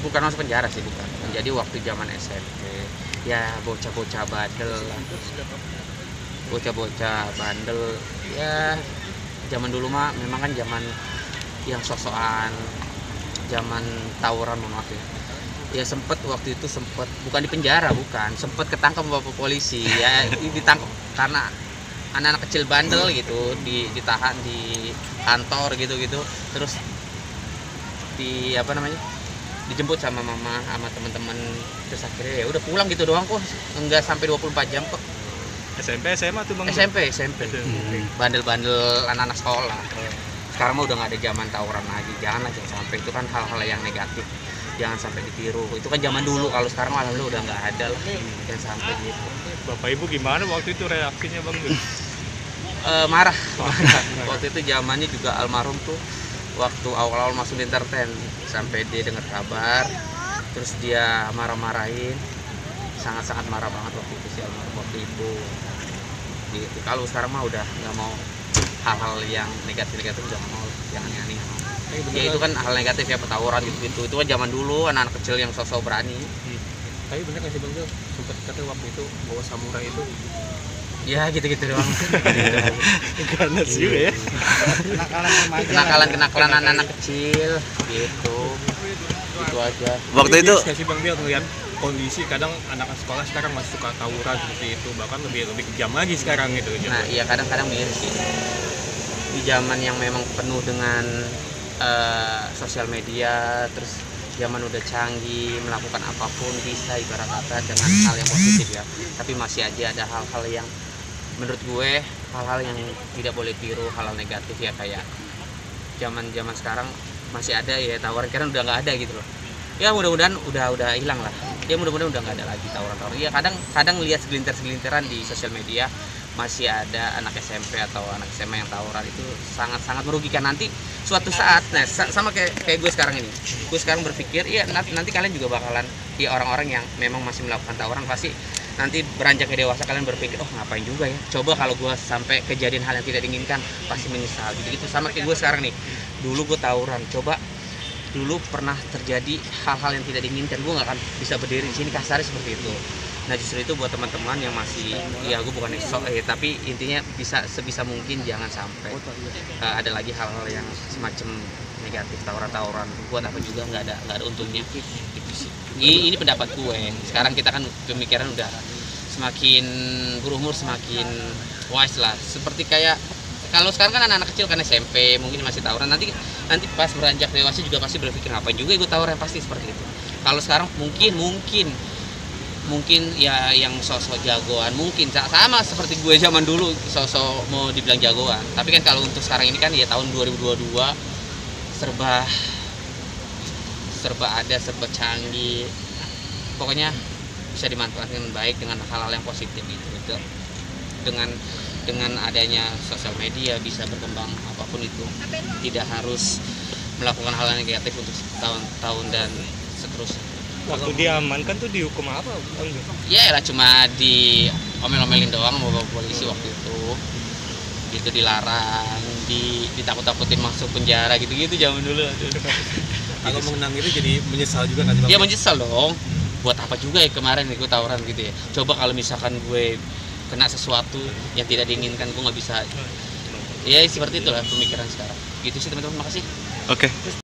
Bukan masuk penjara sih, bukan. Jadi waktu zaman SMP ya bocah-bocah bandel lah. Bocah-bocah bandel ya, zaman dulu mah memang kan zaman yang sok-sokan, zaman tawuran, mohon maaf ya. Ya sempet waktu itu, sempet bukan di penjara, bukan, sempet ketangkep bapak polisi ya. Ditangkap karena anak-anak kecil bandel gitu, ditahan di kantor gitu, terus di apa namanya, dijemput sama mama sama teman-teman, terus akhirnya ya udah pulang gitu doang kok, enggak sampai 24 jam kok. SMP SMA tuh bang? SMP bandel-bandel anak-anak sekolah. Sekarang mah udah nggak ada zaman tawuran lagi, jangan sampai, itu kan hal-hal yang negatif, jangan sampai ditiru. Itu kan zaman dulu, kalau sekarang alhamdulillah udah nggak ada lah, jangan sampai gitu. Bapak ibu gimana waktu itu reaksinya bang? Marah. Waktu itu zamannya juga almarhum tuh, waktu awal-awal masuk di entertain, sampai dia dengar kabar, terus dia marah-marahin, sangat-sangat marah banget waktu itu si almarhum waktu itu. Gitu. Kalau sekarang mah udah nggak mau hal-hal yang negatif-negatif, udah nggak mau, yang aneh-aneh. Ya itu kan hal negatif ya, petawuran gitu. Itu kan zaman dulu anak-anak kecil yang sosok berani. Tapi bener nggak sih bang, tuh sempet katanya waktu itu bawa samurai itu? Ya gitu-gitu doang. Ganas juga ya. Kenakalan anak-anak kecil gitu. Itu aja. Waktu itu nggak sih bang, dia ngeliat kondisi kadang anak sekolah sekarang masih suka tawuran seperti itu, bahkan lebih kejam lagi sekarang gitu. Nah iya, kadang-kadang miris sih, di zaman yang memang penuh dengan sosial media, terus zaman udah canggih, melakukan apapun bisa ibarat kata dengan hal yang positif ya, tapi masih aja ada hal-hal yang menurut gue, hal-hal yang tidak boleh tiru, hal-hal negatif ya, kayak zaman sekarang masih ada ya tawuran, karena udah nggak ada gitu loh. Ya mudah-mudahan udah hilang lah. Ya mudah-mudahan udah nggak ada lagi tawuran. Ya kadang lihat segelintir-segelintiran di sosial media, masih ada anak SMP atau anak SMA yang tawuran, itu sangat-sangat merugikan nanti suatu saat. Nah sama kayak gue sekarang ini, gue sekarang berpikir ya nanti kalian juga bakalan, ya orang-orang yang memang masih melakukan tawuran pasti nanti beranjak ke dewasa kalian berpikir, oh ngapain juga ya, coba kalau gue sampai kejadian hal yang tidak diinginkan, pasti menyesal gitu. Sama kayak gue sekarang nih, dulu gue tawuran, coba dulu pernah terjadi hal-hal yang tidak diinginkan, gue nggak akan bisa berdiri di sini, kasarnya seperti itu. Nah justru itu buat teman-teman yang masih, ya gue bukan sok tapi intinya sebisa mungkin jangan sampai ada lagi hal-hal yang semacam negatif, tawuran-tawuran, buat apa juga, nggak ada untungnya. Ini pendapat gue. Sekarang kita kan pemikiran udah semakin berumur, semakin wise lah, seperti kayak kalau sekarang kan anak-anak kecil kan SMP mungkin masih tawuran, nanti pas beranjak dewasa juga pasti berpikir ngapain juga gue tawuran, pasti seperti itu. Kalau sekarang mungkin ya yang sosok jagoan, mungkin sama seperti gue zaman dulu, sosok mau dibilang jagoan. Tapi kan kalau untuk sekarang ini kan ya tahun 2022, serba serba canggih, pokoknya bisa dimanfaatkan dengan baik dengan hal-hal yang positif gitu. Dengan adanya sosial media bisa berkembang apapun itu, tidak harus melakukan hal yang negatif untuk tahun-tahun dan seterusnya. waktu diamankan tuh dihukum apa bang? Ya lah, cuma diomel-omelin doang sama bapak polisi waktu itu. Gitu, dilarang, ditakut-takutin masuk penjara gitu-gitu zaman dulu. Kalau mengenang itu jadi menyesal juga nggak sih bang? Ya menyesal dong. Buat apa juga ya kemarin gue tawuran gitu ya. Coba kalau misalkan gue kena sesuatu yang tidak diinginkan, gue nggak bisa. Ya seperti itulah pemikiran sekarang. Gitu sih teman-teman, makasih. Oke.